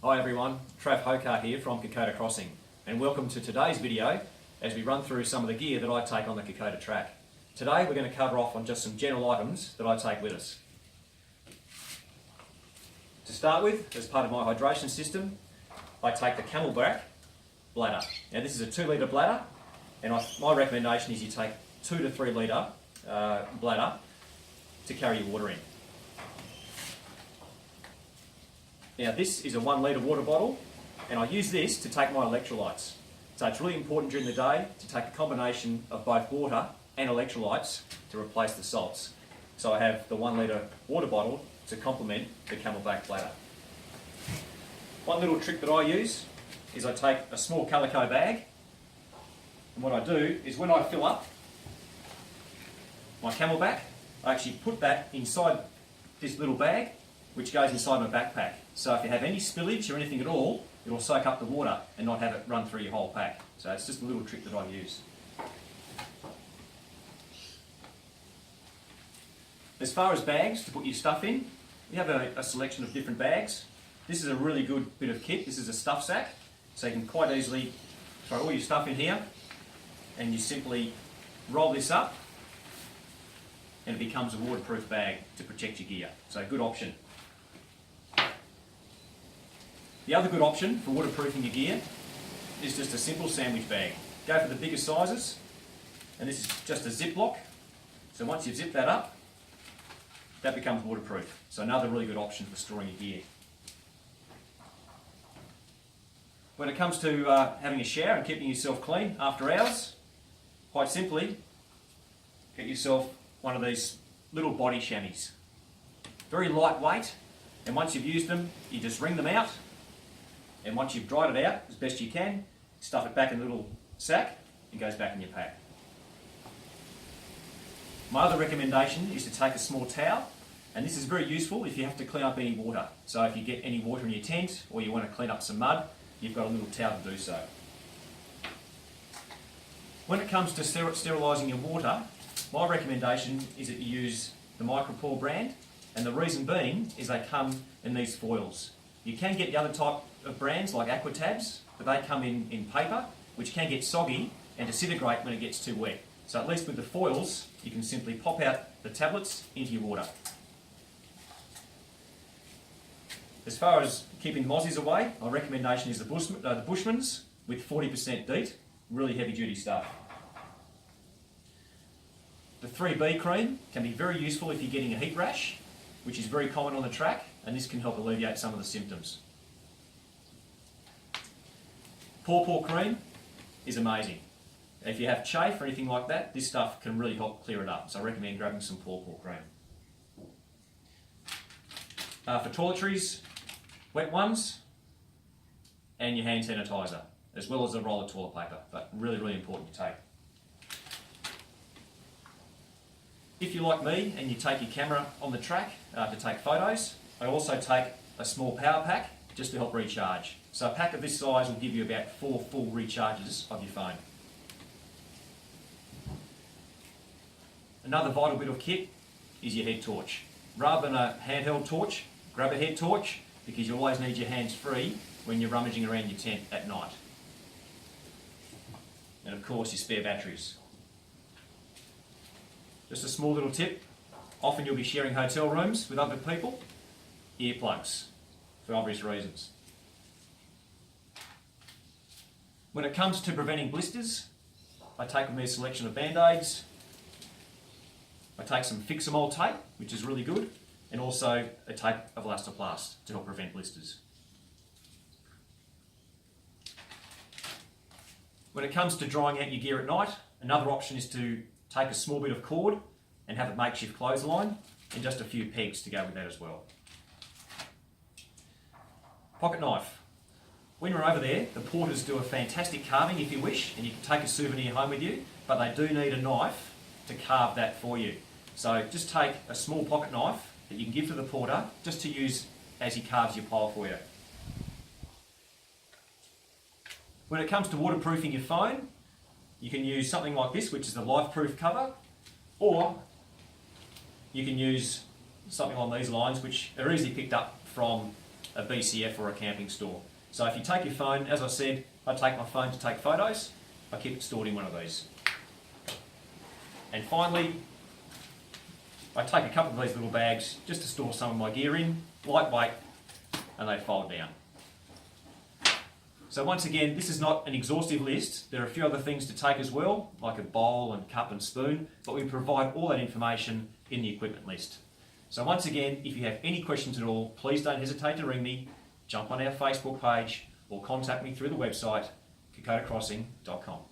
Hi everyone, Trav here from Kokoda Crossing, and welcome to today's video as we run through some of the gear that I take on the Kokoda track. Today we're going to cover off on just some general items that I take with us. To start with, as part of my hydration system, I take the Camelback bladder. Now this is a 2 litre bladder, and my recommendation is you take 2 to 3 litre bladder to carry your water in. Now this is a 1 litre water bottle, and I use this to take my electrolytes. So it's really important during the day to take a combination of both water and electrolytes to replace the salts. So I have the 1 litre water bottle to complement the Camelback bladder. One little trick that I use is I take a small calico bag, and what I do is when I fill up my Camelback, I actually put that inside this little bag, which goes inside my backpack. So if you have any spillage or anything at all, it'll soak up the water and not have it run through your whole pack. So it's just a little trick that I use. As far as bags to put your stuff in, we have a selection of different bags. This is a really good bit of kit. This is a stuff sack, so you can quite easily throw all your stuff in here, and you simply roll this up and it becomes a waterproof bag to protect your gear. So a good option. The other good option for waterproofing your gear is just a simple sandwich bag. Go for the bigger sizes, and this is just a Ziploc. So once you've zipped that up, that becomes waterproof. So another really good option for storing your gear. When it comes to having a shower and keeping yourself clean after hours, quite simply, get yourself one of these little body chamois. Very lightweight, and once you've used them, you just wring them out, and once you've dried it out as best you can, stuff it back in a little sack and goes back in your pack. My other recommendation is to take a small towel, and this is very useful if you have to clean up any water. So if you get any water in your tent or you want to clean up some mud, you've got a little towel to do so. When it comes to sterilising your water, my recommendation is that you use the Micropore brand, and the reason being is they come in these foils. You can get the other type of brands like Aquatabs, but they come in paper, which can get soggy and disintegrate when it gets too wet. So at least with the foils, you can simply pop out the tablets into your water. As far as keeping the mozzies away, my recommendation is the Bushman's with 40% DEET, really heavy duty stuff. The 3B cream can be very useful if you're getting a heat rash, which is very common on the track, and this can help alleviate some of the symptoms. Pawpaw cream is amazing. If you have chafe or anything like that, this stuff can really help clear it up, so I recommend grabbing some pawpaw cream. For toiletries, wet ones, and your hand sanitizer, as well as a roll of toilet paper, but really, really important to take. If you're like me and you take your camera on the track to take photos, I also take a small power pack just to help recharge. So a pack of this size will give you about 4 full recharges of your phone. Another vital bit of kit is your head torch. Rather than a handheld torch, grab a head torch because you always need your hands free when you're rummaging around your tent at night. And of course your spare batteries. Just a small little tip, often you'll be sharing hotel rooms with other people, earplugs, for obvious reasons. When it comes to preventing blisters, I take with me a selection of band-aids, I take some Fix-A-Mole tape, which is really good, and also a tape of Elastoplast to help prevent blisters. When it comes to drying out your gear at night, another option is to take a small bit of cord and have a makeshift clothesline and just a few pegs to go with that as well. Pocket knife. When you're over there, the porters do a fantastic carving if you wish, and you can take a souvenir home with you, but they do need a knife to carve that for you. So just take a small pocket knife that you can give to the porter just to use as he carves your pile for you. When it comes to waterproofing your phone, you can use something like this, which is the life-proof cover, or you can use something along these lines, which are easily picked up from a BCF or a camping store. So if you take your phone, as I said, I take my phone to take photos, I keep it stored in one of these. And finally, I take a couple of these little bags just to store some of my gear in, lightweight, and they fold down. So once again, this is not an exhaustive list. There are a few other things to take as well, like a bowl and cup and spoon, but we provide all that information in the equipment list. So once again, if you have any questions at all, please don't hesitate to ring me, jump on our Facebook page, or contact me through the website, kokodacrossing.com.